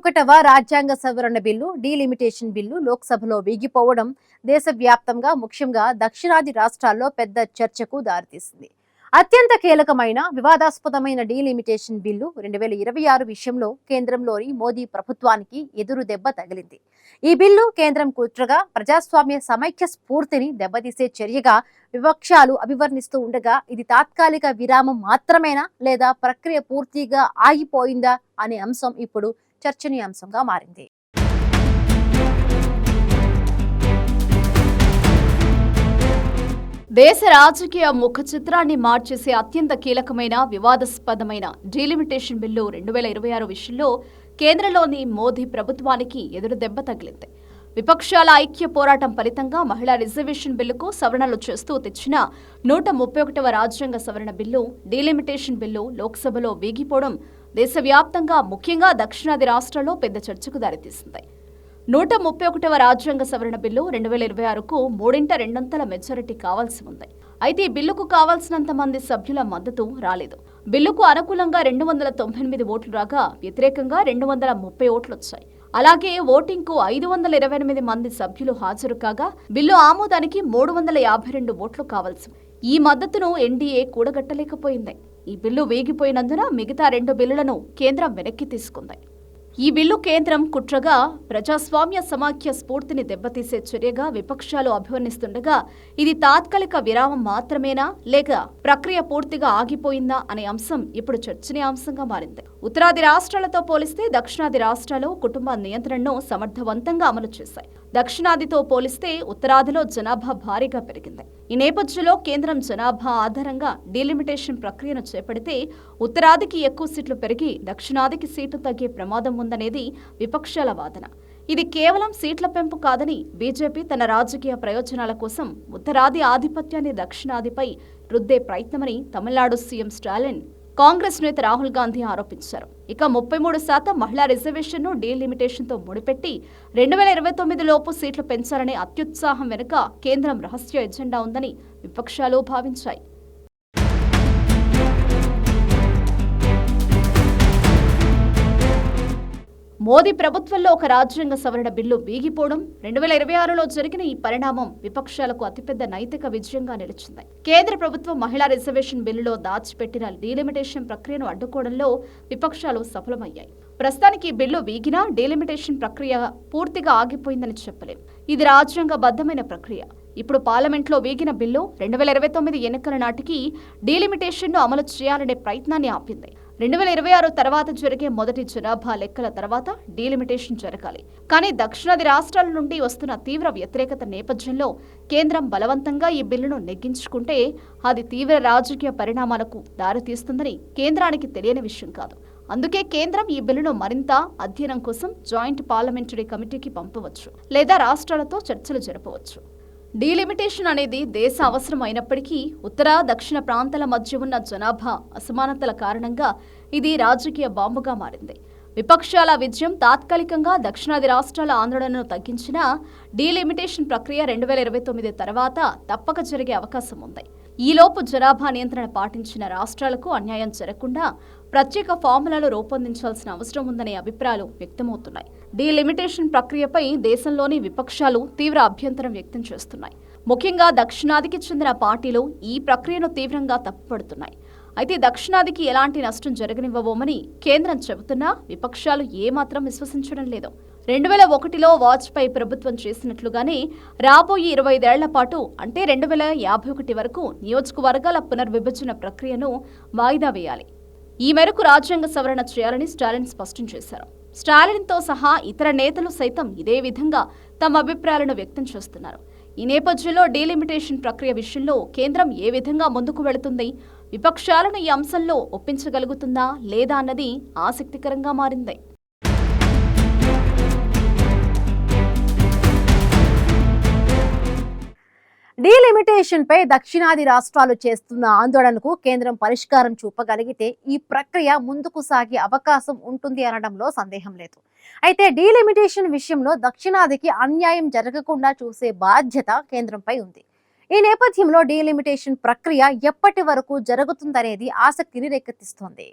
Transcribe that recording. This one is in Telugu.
31వ రాజ్యాంగ సవరణ బిల్లు డీలిమిటేషన్ బిల్లు లోక్సభలో వీగిపోవడం దేశవ్యాప్తంగా ముఖ్యంగా దక్షిణాది రాష్ట్రాల్లో పెద్ద చర్చకు దారితీసింది. అత్యంత కీలకమైన వివాదాస్పదమైన డీలిమిటేషన్ బిల్లు 2026 విషయంలో కేంద్రంలోని మోదీ ప్రభుత్వానికి ఎదురు దెబ్బ తగిలింది. ఈ బిల్లు కేంద్రం కుట్రగా ప్రజాస్వామ్య సమైక్య స్ఫూర్తిని దెబ్బతీసే చర్యగా విపక్షాలు అభివర్ణిస్తూ ఉండగా ఇది తాత్కాలిక విరామం మాత్రమేనా లేదా ప్రక్రియ పూర్తిగా ఆగిపోయిందా అనే అంశం ఇప్పుడు చర్చనీయాంశంగా మారింది. దేశ రాజకీయ ముఖ చిత్రాన్ని మార్చేసే అత్యంత కీలకమైన వివాదాస్పదమైన డీలిమిటేషన్ బిల్లు 2026 విషయంలో కేంద్రంలోని మోదీ ప్రభుత్వానికి ఎదురు దెబ్బ తగిలింది. విపక్షాల ఐక్య పోరాటం ఫలితంగా మహిళా రిజర్వేషన్ బిల్లుకు సవరణలు చేస్తూ తెచ్చిన 131వ రాజ్యాంగ సవరణ బిల్లు డీలిమిటేషన్ బిల్లు లోక్సభలో వీగిపోవడం దేశవ్యాప్తంగా ముఖ్యంగా దక్షిణాది రాష్ట్రాల్లో పెద్ద చర్చకు దారితీసింది. 131వ రాజ్యాంగ సవరణ బిల్లు 2026కు 2/3 మెజారిటీ కావాల్సి ఉంది. అయితే ఈ బిల్లుకు కావాల్సినంత మంది సభ్యుల మద్దతు రాలేదు. బిల్లుకు అనుకూలంగా 298 ఓట్లు రాగా వ్యతిరేకంగా 230 ఓట్లు వచ్చాయి. అలాగే ఓటింగ్కు 528 మంది సభ్యులు హాజరు కాగా బిల్లు ఆమోదానికి 352 ఓట్లు కావాల్సి. ఈ మద్దతును ఎన్డీఏ కూడగట్టలేకపోయింది. ఈ బిల్లు వేగిపోయినందున మిగతా 2 బిల్లులను కేంద్రం వెనక్కి తీసుకుంది. ఈ బిల్లు కేంద్రం కుట్రగా ప్రజాస్వామ్య సమాఖ్య స్ఫూర్తిని దెబ్బతీసే చర్యగా విపక్షాలు అభివర్ణిస్తుండగా ఇది తాత్కాలిక విరామం మాత్రమేనా లేక ప్రక్రియ పూర్తిగా ఆగిపోయిందా అనే అంశం ఇప్పుడు చర్చనీయాంశంగా మారింది. ఉత్తరాది రాష్ట్రాలతో పోలిస్తే దక్షిణాది రాష్ట్రాలు కుటుంబ నియంత్రణను సమర్థవంతంగా అమలు చేశాయి. దక్షిణాదితో పోలిస్తే ఉత్తరాదిలో జనాభా భారీగా పెరిగింది. ఈ నేపథ్యంలో కేంద్రం జనాభా ఆధారంగా డీలిమిటేషన్ ప్రక్రియను చేపడితే ఉత్తరాదికి ఎక్కువ సీట్లు పెరిగి దక్షిణాదికి సీట్లు తగ్గే ప్రమాదం ఉందనేది విపక్షాల వాదన. ఇది కేవలం సీట్ల పెంపు కాదని బీజేపీ తన రాజకీయ ప్రయోజనాల కోసం ఉత్తరాది ఆధిపత్యాన్ని దక్షిణాదిపై రుద్దే ప్రయత్నమని తమిళనాడు సీఎం స్టాలిన్ కాంగ్రెస్ నేత రాహుల్ గాంధీ ఆరోపించారు. ఇక 33% మహిళా రిజర్వేషన్ను డీలిమిటేషన్తో ముడిపెట్టి 2029 లోపు సీట్లు పెంచాలనే అత్యుత్సాహం వెనుక కేంద్రం రహస్య ఎజెండా ఉందని విపక్షాలు భావించాయి. మోదీ ప్రభుత్వంలో ఒక రాజ్యాంగ సవరణ బిల్లు వీగిపోవడం 2026లో జరిగిన ఈ పరిణామం విపక్షాలకు అతిపెద్ద నైతిక విజయంగా నిలిచింది. కేంద్ర ప్రభుత్వం మహిళా రిజర్వేషన్ బిల్లులో దాచిపెట్టిన డీలిమిటేషన్ ప్రక్రియను అడ్డుకోవడంలో విపక్షాలు సఫలమయ్యాయి. ప్రస్తుతానికి ఈ బిల్లు వీగినా డీలిమిటేషన్ ప్రక్రియ పూర్తిగా ఆగిపోయిందని చెప్పలేం. ఇది రాజ్యాంగబద్ధమైన ప్రక్రియ. ఇప్పుడు పార్లమెంట్లో వీగిన బిల్లు 2029 ఎన్నికల నాటికి డీలిమిటేషన్ను అమలు చేయాలనే ప్రయత్నాన్ని ఆపింది. 2026 తర్వాత జరిగే మొదటి జనాభా లెక్కల తర్వాత డీలిమిటేషన్ జరగాలి. కానీ దక్షిణాది రాష్ట్రాల నుండి వస్తున్న తీవ్ర వ్యతిరేకత నేపథ్యంలో కేంద్రం బలవంతంగా ఈ బిల్లును నెగ్గించుకుంటే అది తీవ్ర రాజకీయ పరిణామాలకు దారితీస్తుందని కేంద్రానికి తెలియని విషయం కాదు. అందుకే కేంద్రం ఈ బిల్లును మరింత అధ్యయనం కోసం జాయింట్ పార్లమెంటరీ కమిటీకి పంపవచ్చు లేదా రాష్ట్రాలతో చర్చలు జరపవచ్చు. డీలిమిటేషన్ అనేది దేశ అవసరం అయినప్పటికీ ఉత్తర దక్షిణ ప్రాంతాల మధ్య ఉన్న జనాభా అసమానతల కారణంగా ఇది రాజకీయ బాంబుగా మారింది. విపక్షాల విజయం తాత్కాలికంగా దక్షిణాది రాష్ట్రాల ఆందోళనను తగ్గించినా డీలిమిటేషన్ ప్రక్రియ 2029 తర్వాత తప్పక జరిగే అవకాశం ఉంది. ఈలోపు జనాభా నియంత్రణ పాటించిన రాష్ట్రాలకు అన్యాయం జరగకుండా ప్రత్యేక ఫార్ములాలు రూపొందించాల్సిన అవసరం ఉందనే అభిప్రాయాలు వ్యక్తమవుతున్నాయి. డీలిమిటేషన్ ప్రక్రియపై దేశంలోని విపక్షాలు తీవ్ర అభ్యంతరం వ్యక్తం చేస్తున్నాయి. ముఖ్యంగా దక్షిణాదికి చెందిన పార్టీలు ఈ ప్రక్రియను తీవ్రంగా తప్పుపడుతున్నాయి. అయితే దక్షిణాదికి ఎలాంటి నష్టం జరగనివ్వబోమని కేంద్రం చెబుతున్నా విపక్షాలు ఏమాత్రం విశ్వసించడం లేదు. 2001లో వాజ్పేయి ప్రభుత్వం చేసినట్లుగానే రాబోయే 25 ఏళ్ల పాటు అంటే 2051 వరకు నియోజకవర్గాల పునర్విభజన ప్రక్రియను వాయిదా వేయాలి. ఈ మేరకు రాజ్యాంగ సవరణ చేయాలని స్టాలిన్ స్పష్టం చేశారు. స్టాలిన్తో సహా ఇతర నేతలు సైతం ఇదే విధంగా తమ అభిప్రాయాలను వ్యక్తం చేస్తున్నారు. ఈ నేపథ్యంలో డీలిమిటేషన్ ప్రక్రియ విషయంలో కేంద్రం ఏ విధంగా ముందుకు వెళుతుంది, విపక్షాలను ఈ అంశంలో ఒప్పించగలుగుతుందా లేదా అన్నది ఆసక్తికరంగా మారింది. డీలిమిటేషన్ పై దక్షిణాది రాష్ట్రాలు చేస్తున్న ఆందోళనకు కేంద్రం పరిష్కారం చూపగలిగితే ఈ ప్రక్రియ ముందుకు సాగే అవకాశం ఉంటుంది అనడంలో సందేహం లేదు. అయితే డీలిమిటేషన్ విషయంలో దక్షిణాదికి అన్యాయం జరగకుండా చూసే బాధ్యత కేంద్రంపై ఉంది. ఈ నేపథ్యంలో డీలిమిటేషన్ ప్రక్రియ ఎప్పటి వరకు జరుగుతుందనేది ఆసక్తిని రేకెత్తిస్తోంది.